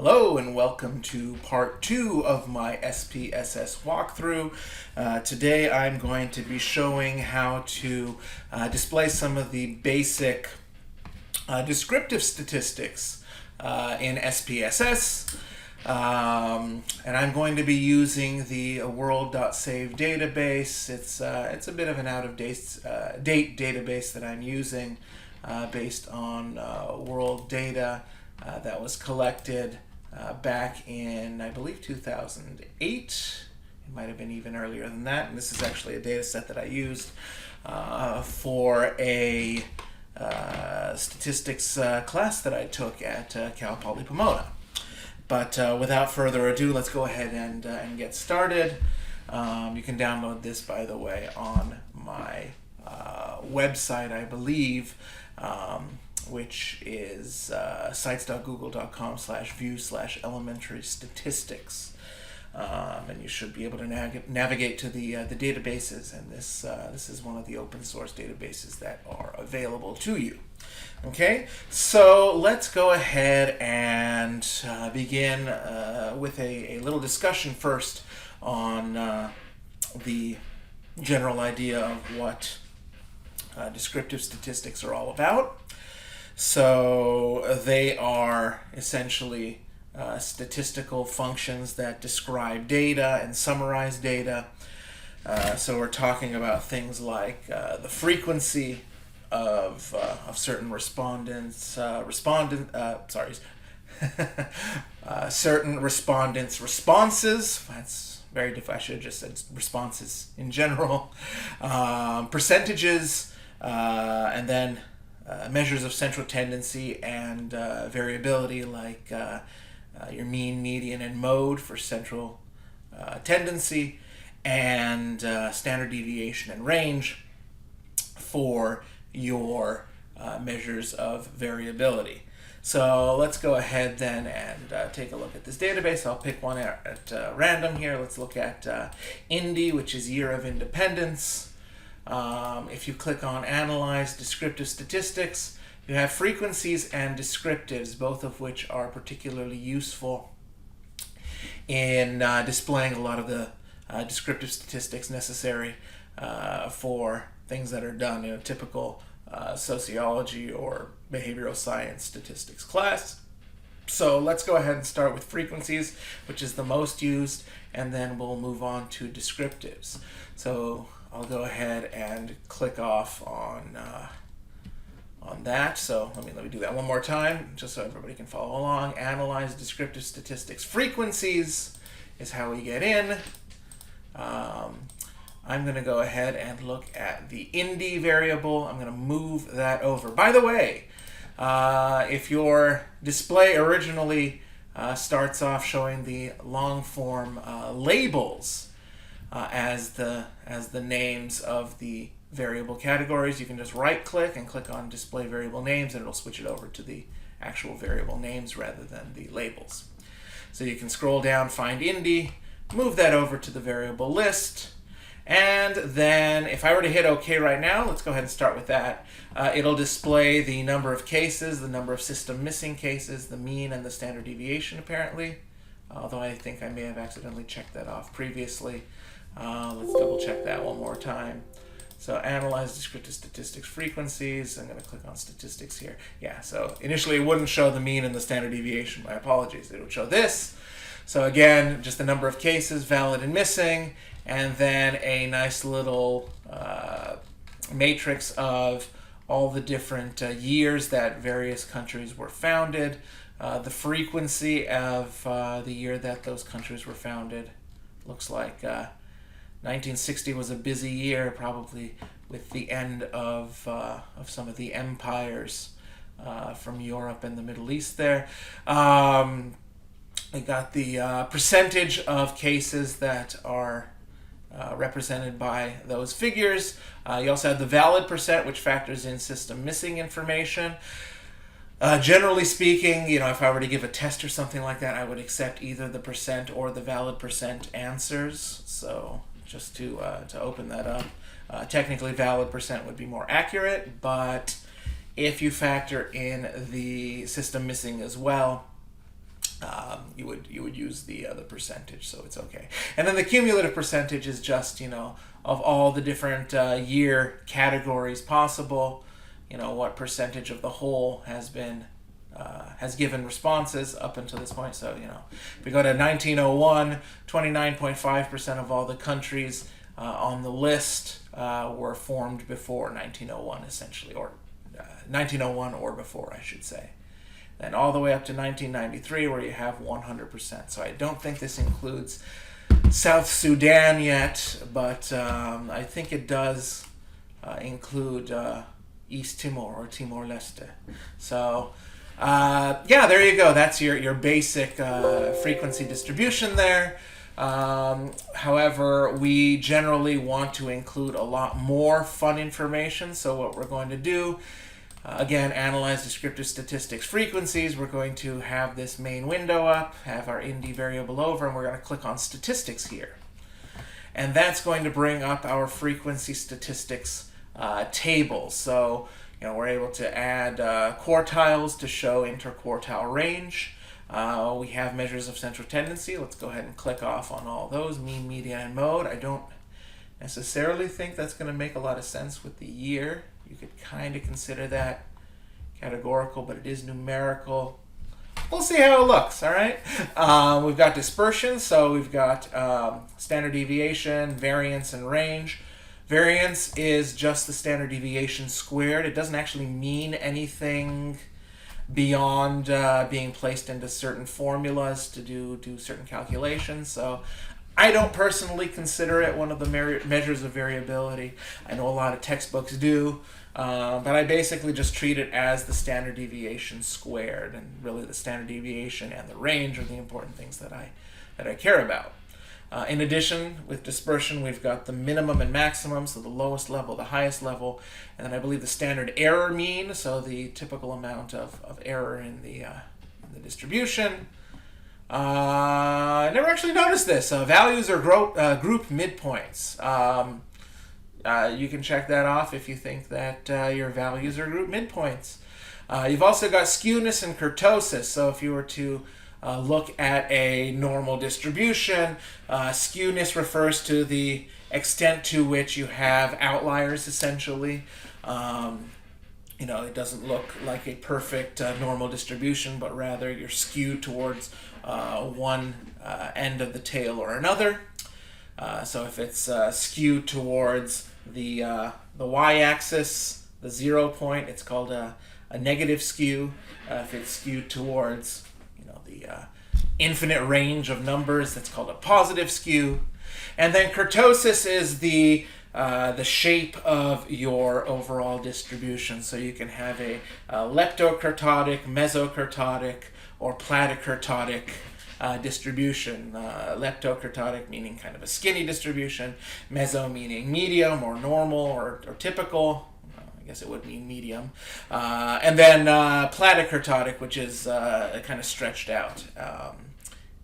Hello and welcome to part 2 of my SPSS walkthrough. Today I'm going to be showing how to display some of the basic descriptive statistics in SPSS. And I'm going to be using the world.save database. It's a bit of an out-of-date database that I'm using based on world data that was collected back in, I believe, 2008. It might have been even earlier than that. And this is actually a data set that I used for a statistics class that I took at Cal Poly Pomona. But without further ado, let's go ahead and get started. You can download this, by the way, on my website, I believe, which is sites.google.com/view/elementary statistics. And you should be able to navigate to the databases, and this is one of the open source databases that are available to you. Okay, so let's go ahead and begin with a little discussion first on the general idea of what descriptive statistics are all about. So they are essentially statistical functions that describe data and summarize data. So we're talking about things like the frequency of certain certain respondents' responses. That's very different. I should have just said responses in general. Percentages, and then measures of central tendency and variability, like your mean, median, and mode for central tendency, and standard deviation and range for your measures of variability. So let's go ahead then and take a look at this database. I'll pick one at random here. Let's look at Indy, which is Year of Independence. If you click on Analyze Descriptive Statistics, you have frequencies and descriptives, both of which are particularly useful in displaying a lot of the descriptive statistics necessary for things that are done in a typical sociology or behavioral science statistics class. So let's go ahead and start with frequencies, which is the most used, and then we'll move on to descriptives. So I'll go ahead and click off on that. So let me do that one more time, just so everybody can follow along. Analyze descriptive statistics. Frequencies is how we get in. I'm going to go ahead and look at the Indy variable. I'm going to move that over. By the way, if your display originally starts off showing the long form labels as the names of the variable categories, you can just right click and click on display variable names, and it'll switch it over to the actual variable names rather than the labels. So you can scroll down, find Indy, move that over to the variable list, and then if I were to hit OK right now, let's go ahead and start with that. It'll display the number of cases, the number of system missing cases, the mean, and the standard deviation apparently, although I think I may have accidentally checked that off previously. Let's double check that one more time. So analyze descriptive statistics frequencies. I'm going to click on statistics here. Yeah, so initially it wouldn't show the mean and the standard deviation. My apologies. It would show this. So again, just the number of cases, valid and missing, and then a nice little matrix of all the different years that various countries were founded, the frequency of the year that those countries were founded. Looks like 1960 was a busy year, probably with the end of some of the empires from Europe and the Middle East there. We got the percentage of cases that are represented by those figures. You also have the valid percent, which factors in system missing information. Generally speaking, if I were to give a test or something like that, I would accept either the percent or the valid percent answers. So just to open that up, technically valid percent would be more accurate, but if you factor in the system missing as well, you would use the percentage, so it's okay. And then the cumulative percentage is just, of all the different year categories possible, what percentage of the whole has given responses up until this point. So, if we go to 1901, 29.5% of all the countries on the list were formed before 1901, essentially, or 1901 or before, I should say. Then all the way up to 1993, where you have 100%. So I don't think this includes South Sudan yet, but I think it does include East Timor or Timor-Leste. So yeah, there you go. That's your basic frequency distribution there. However, we generally want to include a lot more fun information. So what we're going to do, again, analyze descriptive statistics frequencies. We're going to have this main window up, have our ND variable over, and we're going to click on statistics here. And that's going to bring up our frequency statistics table. So, we're able to add quartiles to show interquartile range. We have measures of central tendency. Let's go ahead and click off on all those, mean, median, and mode. I don't necessarily think that's going to make a lot of sense with the year. You could kind of consider that categorical, but it is numerical. We'll see how it looks, all right? We've got dispersion, so we've got standard deviation, variance, and range. Variance is just the standard deviation squared. It doesn't actually mean anything beyond being placed into certain formulas to do certain calculations. So I don't personally consider it one of the measures of variability. I know a lot of textbooks do, but I basically just treat it as the standard deviation squared, and really the standard deviation and the range are the important things that I care about. In addition, with dispersion, we've got the minimum and maximum, so the lowest level, the highest level, and then I believe the standard error mean, so the typical amount of error in the distribution. I never actually noticed this. Values are group midpoints. You can check that off if you think that your values are group midpoints. You've also got skewness and kurtosis, so if you were to look at a normal distribution, skewness refers to the extent to which you have outliers, essentially. It doesn't look like a perfect normal distribution, but rather you're skewed towards one end of the tail or another. So if it's skewed towards the y-axis, the 0 point, it's called a negative skew. If it's skewed towards the infinite range of numbers, that's called a positive skew. And then kurtosis is the shape of your overall distribution. So you can have a leptokurtotic, mesokurtotic, or platykurtotic distribution. Leptokurtotic meaning kind of a skinny distribution, meso meaning medium or normal or typical. I guess it would mean medium. And then platykurtotic, which is kind of stretched out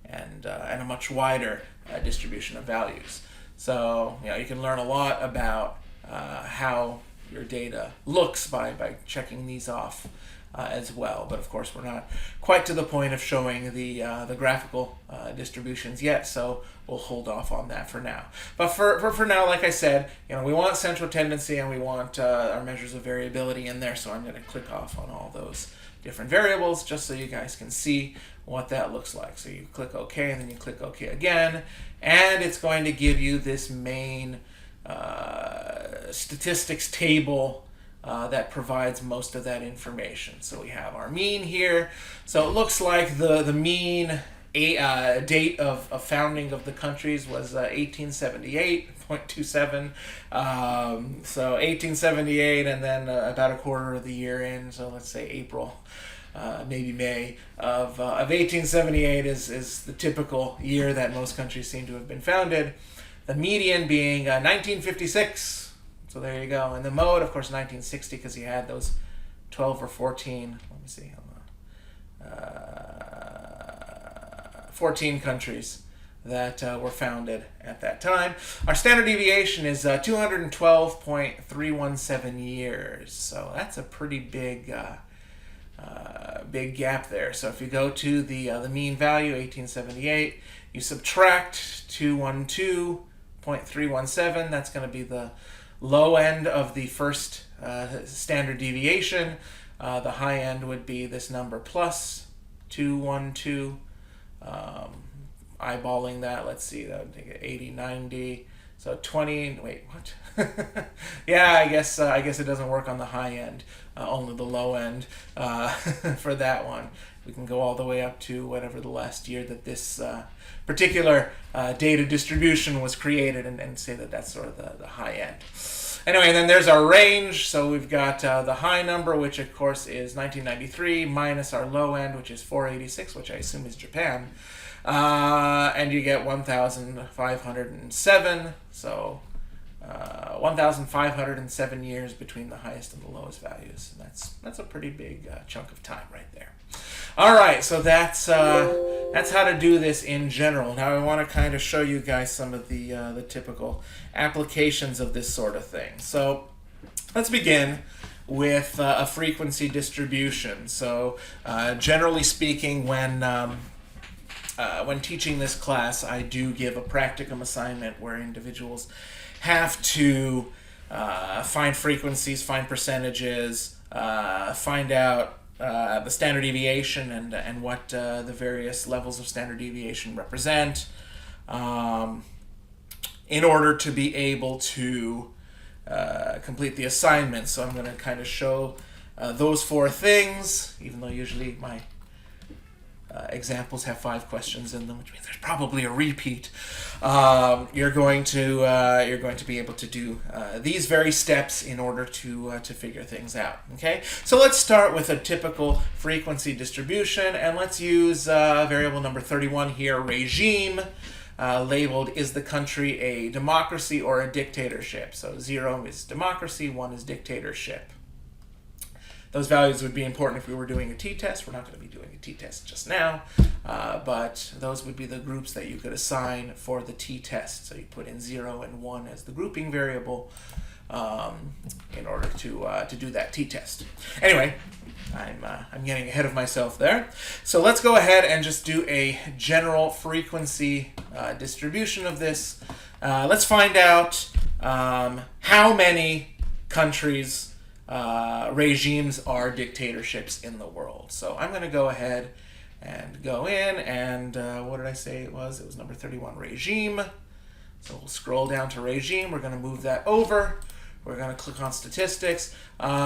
and a much wider distribution of values. So you can learn a lot about how your data looks by checking these off as well. But of course, we're not quite to the point of showing the graphical distributions yet, so we'll hold off on that for now. But for now, like I said, we want central tendency and we want our measures of variability in there. So I'm going to click off on all those different variables just so you guys can see what that looks like. So you click OK and then you click OK again, and it's going to give you this main statistics table that provides most of that information. So we have our mean here. So it looks like the mean date of founding of the countries was 1878.27. So 1878, and then about a quarter of the year in, so let's say April, maybe May of 1878 is the typical year that most countries seem to have been founded. The median being 1956. So there you go. And the mode, of course, 1960, because you had those 12 or 14. Let me see. Hold on. 14 countries that were founded at that time. Our standard deviation is 212.317 years. So that's a pretty big big gap there. So if you go to the mean value, 1878, you subtract 212.317. That's going to be the low end of the first standard deviation. The high end would be this number plus 212. Eyeballing that, let's see, that would take 80, 90. So 20. Wait, what? Yeah, I guess it doesn't work on the high end. Only the low end for that one. We can go all the way up to whatever the last year that this particular data distribution was created, and say that that's sort of the high end. Anyway, and then there's our range. So we've got the high number, which of course is 1993, minus our low end, which is 486, which I assume is Japan. And you get 1,507. So 1,507 years between the highest and the lowest values. And that's a pretty big chunk of time right there. All right, so that's how to do this in general. Now I want to kind of show you guys some of the typical applications of this sort of thing. So let's begin with a frequency distribution. So generally speaking, when teaching this class, I do give a practicum assignment where individuals have to find frequencies, find percentages, find out the standard deviation and what the various levels of standard deviation represent, in order to be able to complete the assignment. So I'm going to kind of show those 4 things, even though usually my examples have 5 questions in them, which means there's probably a repeat. You're going to be able to do these very steps in order to figure things out. Okay, so let's start with a typical frequency distribution, and let's use variable number 31 here, regime, labeled is the country a democracy or a dictatorship. So 0 is democracy, 1 is dictatorship. Those values would be important if we were doing a t-test. We're not going to be doing a t-test just now, but those would be the groups that you could assign for the t-test. So you put in 0 and 1 as the grouping variable in order to do that t-test. Anyway, I'm getting ahead of myself there. So let's go ahead and just do a general frequency distribution of this. Let's find out how many countries regimes are dictatorships in the world. So I'm going to go ahead and go in and what did I say it was? It was number 31, regime. So we'll scroll down to regime. We're going to move that over. We're going to click on statistics.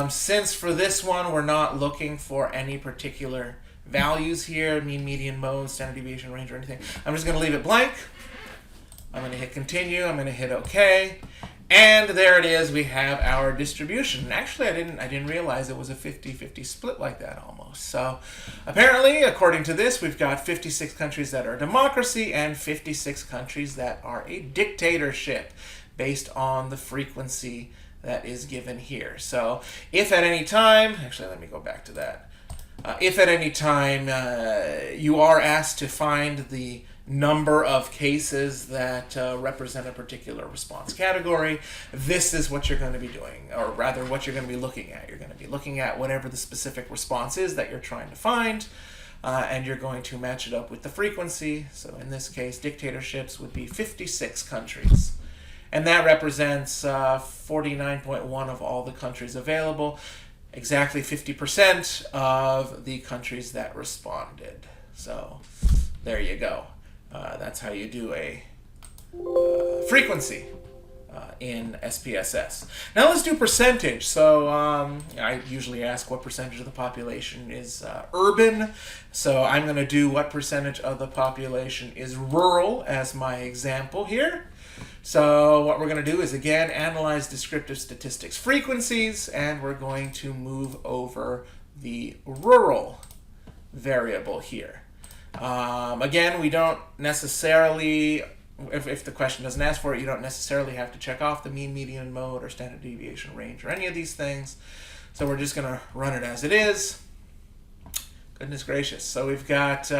Since for this one we're not looking for any particular values here, mean, median, mode, standard deviation, range, or anything, I'm just going to leave it blank. I'm going to hit continue. I'm going to hit OK. And there it is, we have our distribution. And actually, I didn't realize it was a 50-50 split like that almost. So apparently, according to this, we've got 56 countries that are a democracy and 56 countries that are a dictatorship based on the frequency that is given here. So if at any time, actually let me go back to that. If at any time you are asked to find the number of cases that represent a particular response category, this is what you're going to be doing, or rather what you're going to be looking at. You're going to be looking at whatever the specific response is that you're trying to find, and you're going to match it up with the frequency. So in this case, dictatorships would be 56 countries. And that represents 49.1 of all the countries available, exactly 50% of the countries that responded. So there you go. That's how you do a frequency in SPSS. Now let's do percentage. So I usually ask what percentage of the population is urban. So I'm going to do what percentage of the population is rural as my example here. So what we're going to do is, again, analyze descriptive statistics frequencies, and we're going to move over the rural variable here. Again, we don't necessarily, if the question doesn't ask for it, you don't necessarily have to check off the mean, median, mode, or standard deviation range, or any of these things. So we're just going to run it as it is. Goodness gracious. So we've got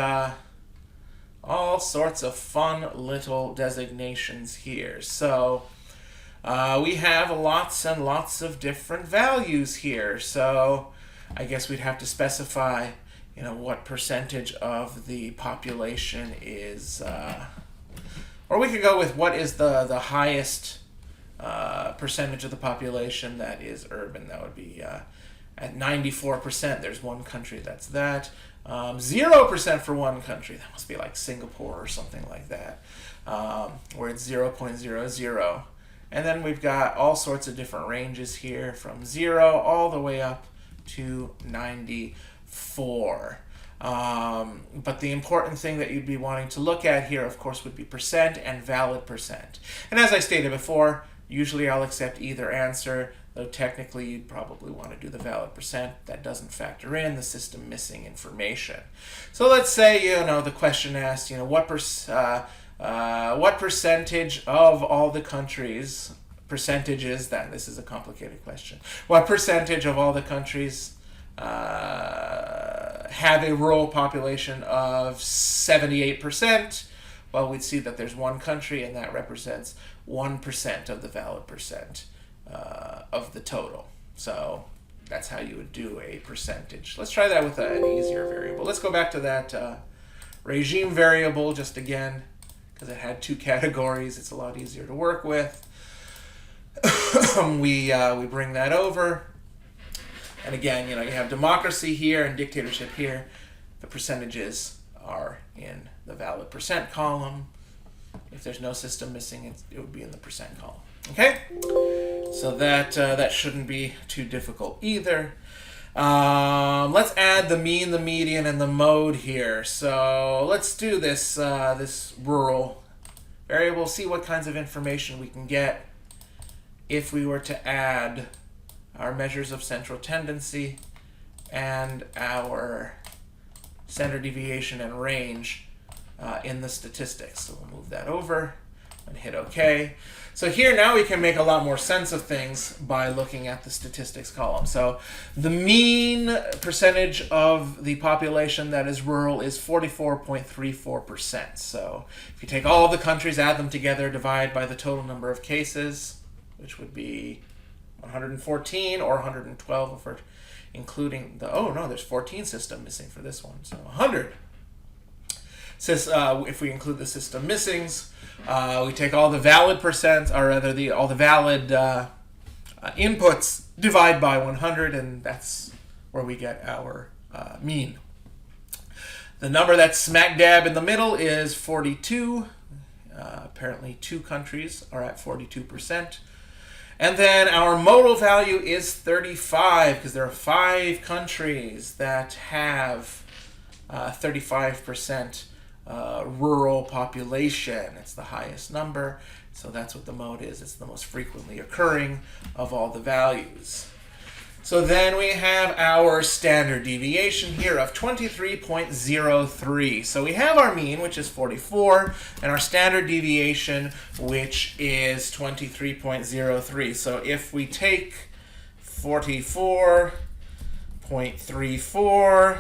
all sorts of fun little designations here. So we have lots and lots of different values here. So I guess we'd have to specify what percentage of the population is, or we could go with what is the highest percentage of the population that is urban. That would be at 94%. There's one country that's that. 0% for one country. That must be like Singapore or something like that, where it's 0.00. And then we've got all sorts of different ranges here from 0 all the way up to 94. But the important thing that you'd be wanting to look at here, of course, would be percent and valid percent. And as I stated before, usually I'll accept either answer, though technically you'd probably want to do the valid percent. That doesn't factor in the system missing information. So let's say, the question asks, what percentage of all the countries, this is a complicated question, what percentage of all the countries have a rural population of 78%? Well, we'd see that there's one country, and that represents 1% of the valid percent of the total. So that's how you would do a percentage. Let's try that with an easier variable. Let's go back to that regime variable just again, because it had two categories. It's a lot easier to work with. We bring that over. And again, you have democracy here and dictatorship here. The percentages are in the valid percent column. If there's no system missing, it would be in the percent column. Okay? So that shouldn't be too difficult either. Let's add the mean, the median, and the mode here. So let's do this rural variable, see what kinds of information we can get if we were to add our measures of central tendency and our standard deviation and range in the statistics. So we'll move that over and hit OK. So here now we can make a lot more sense of things by looking at the statistics column. So the mean percentage of the population that is rural is 44.34%. So if you take all the countries, add them together, divide by the total number of cases, which would be 114 or 112 if we're including there's 14 system missing for this one, so 100. If we include the system missings, we take all the valid percents, or rather all the valid inputs, divide by 100, and that's where we get our mean. The number that's smack dab in the middle is 42. Apparently 2 countries are at 42%. And then our modal value is 35, because there are 5 countries that have 35% rural population. It's the highest number, so that's what the mode is. It's the most frequently occurring of all the values. So then we have our standard deviation here of 23.03. So we have our mean, which is 44, and our standard deviation, which is 23.03. So if we take 44.34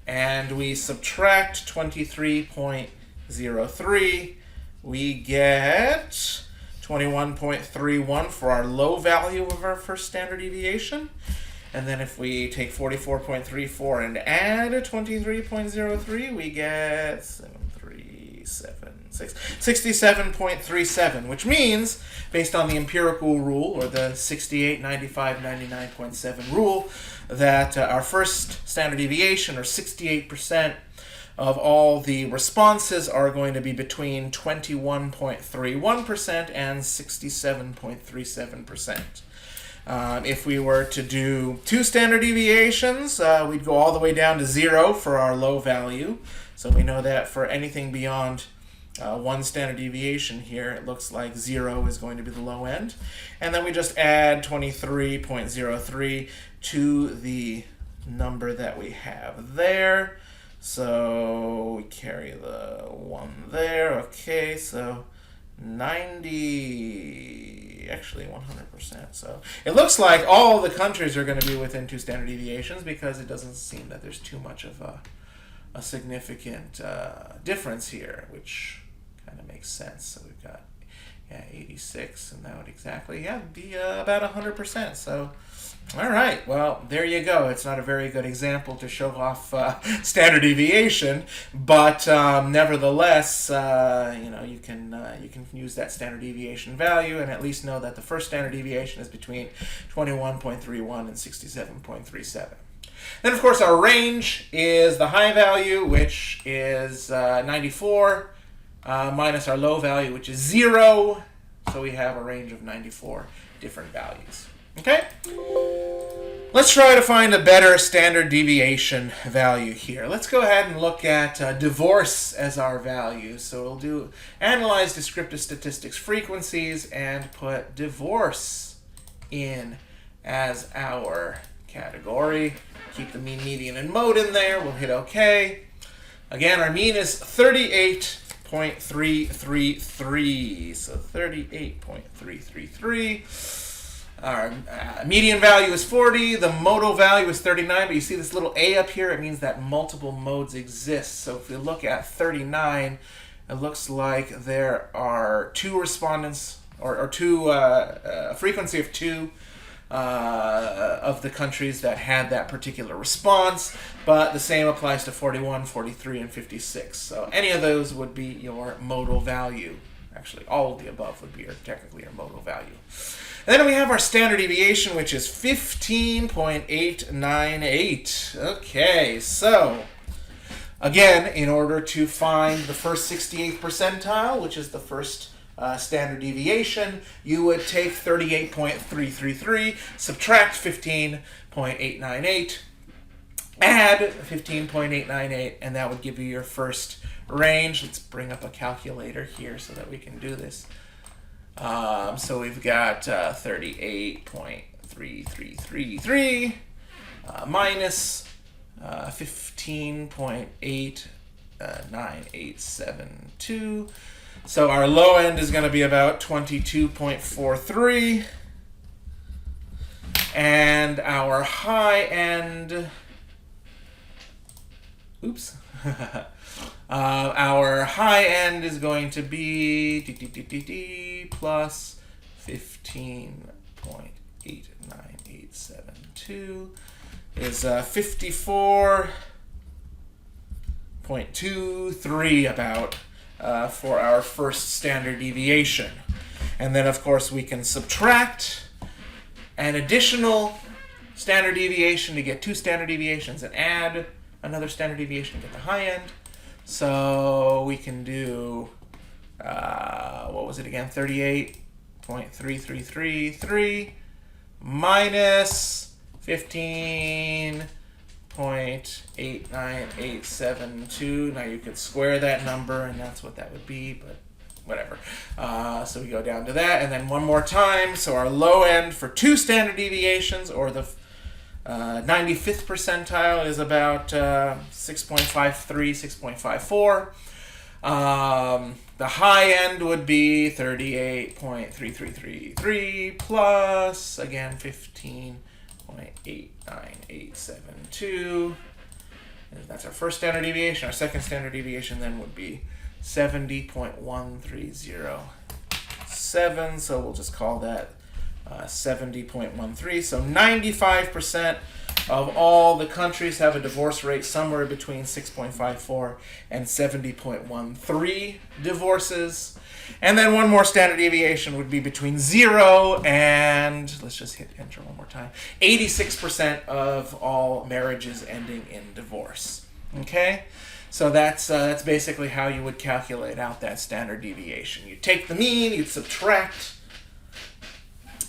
and we subtract 23.03, we get 21.31 for our low value of our first standard deviation. And then if we take 44.34 and add 23.03, we get 67.37, which means, based on the empirical rule, or the 68, 95, 99.7 rule, that our first standard deviation, or 68%, of all the responses are going to be between 21.31% and 67.37%. If we were to do 2 standard deviations, we'd go all the way down to 0 for our low value. So we know that for anything beyond 1 standard deviation here, it looks like 0 is going to be the low end. And then we just add 23.03 to the number that we have there. So we carry the 1 there. Okay, so 90, actually 100%. So it looks like all the countries are going to be within 2 standard deviations, because it doesn't seem that there's too much of a significant difference here, which kind of makes sense. So we've got Yeah, 86, and that would exactly, yeah, be about 100%. So, all right, well, there you go. It's not a very good example to show off standard deviation, but nevertheless, you can use that standard deviation value and at least know that the first standard deviation is between 21.31 and 67.37. Then, of course, our range is the high value, which is 94, minus our low value, which is 0. So we have a range of 94 different values. Okay? Let's try to find a better standard deviation value here. Let's go ahead and look at divorce as our value. So we'll do analyze descriptive statistics frequencies and put divorce in as our category. Keep the mean, median, and mode in there. We'll hit OK. Again, our mean is 38.333. So 38.333. Our median value is 40. The modal value is 39. But you see this little A up here? It means that multiple modes exist. So if we look at 39, it looks like there are two respondents, or two, a frequency of 2 of the countries that had that particular response, but the same applies to 41, 43, and 56. So any of those would be your modal value. Actually, all of the above would be technically your modal value. And then we have our standard deviation, which is 15.898. Okay, so again, in order to find the first 68th percentile, which is the first standard deviation, you would take 38.333, subtract 15.898, add 15.898, and that would give you your first range. Let's bring up a calculator here so that we can do this. So we've got 38.333 minus 15.89872. So our low end is going to be about 22.43. And our high end, our high end is going to be plus 15.89872 is 54.23 about for our first standard deviation. And then, of course, we can subtract an additional standard deviation to get 2 standard deviations and add another standard deviation to get the high end. So we can do, what was it again? 38.3333 minus 15.89872. Now you could square that number, and that's what that would be, but whatever. So we go down to that, and then one more time. So our low end for 2 standard deviations, or the 95th percentile, is about 6.53, 6.54. The high end would be 38.3333 plus, again, 15.89872. And that's our first standard deviation. Our second standard deviation then would be 70.1307. So we'll just call that 70.13. So 95% of all the countries have a divorce rate somewhere between 6.54 and 70.13 divorces. And then one more standard deviation would be between 0 and, let's just hit enter one more time, 86% of all marriages ending in divorce. Okay? So that's basically how you would calculate out that standard deviation. You take the mean, you'd subtract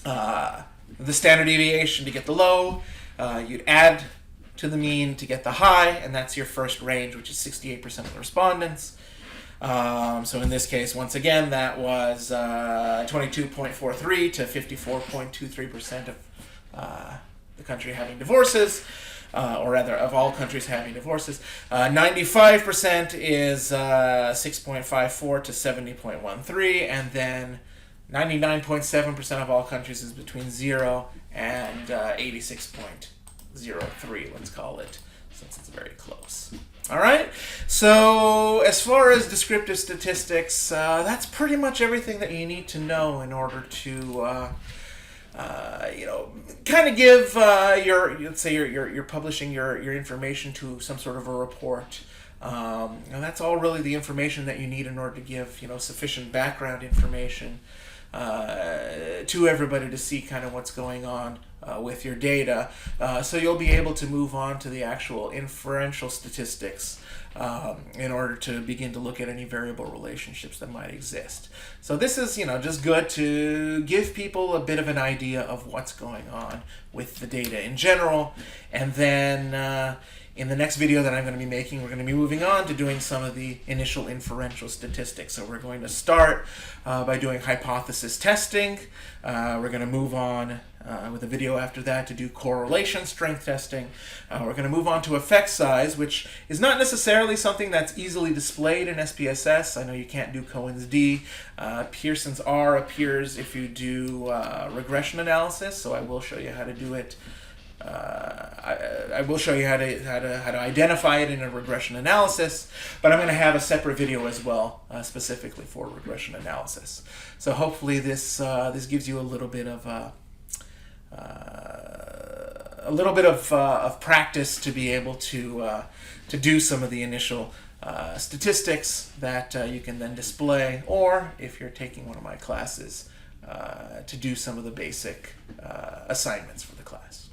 the standard deviation to get the low, you'd add to the mean to get the high, and that's your first range, which is 68% of the respondents. So in this case, once again, that was 22.43 to 54.23% of the country having divorces, or rather, of all countries having divorces. 95% is 6.54 to 70.13, and then 99.7% of all countries is between 0 and 86.03, let's call it, since it's very close. All right. So as far as descriptive statistics, that's pretty much everything that you need to know in order to, kind of give let's say you're publishing your information to some sort of a report. And that's all really the information that you need in order to give sufficient background information to everybody to see kind of what's going on with your data. So you'll be able to move on to the actual inferential statistics in order to begin to look at any variable relationships that might exist. So this is just good to give people a bit of an idea of what's going on with the data in general. And then in the next video that I'm going to be making, we're going to be moving on to doing some of the initial inferential statistics. So we're going to start by doing hypothesis testing. We're going to move on with a video after that to do correlation strength testing. We're going to move on to effect size, which is not necessarily something that's easily displayed in SPSS. I know you can't do Cohen's D. Pearson's R appears if you do regression analysis, so I will show you how to do it. I will show you how to identify it in a regression analysis, but I'm going to have a separate video as well, specifically for regression analysis. So hopefully this gives you a little bit of practice to be able to do some of the initial statistics that you can then display, or if you're taking one of my classes, to do some of the basic assignments for the class.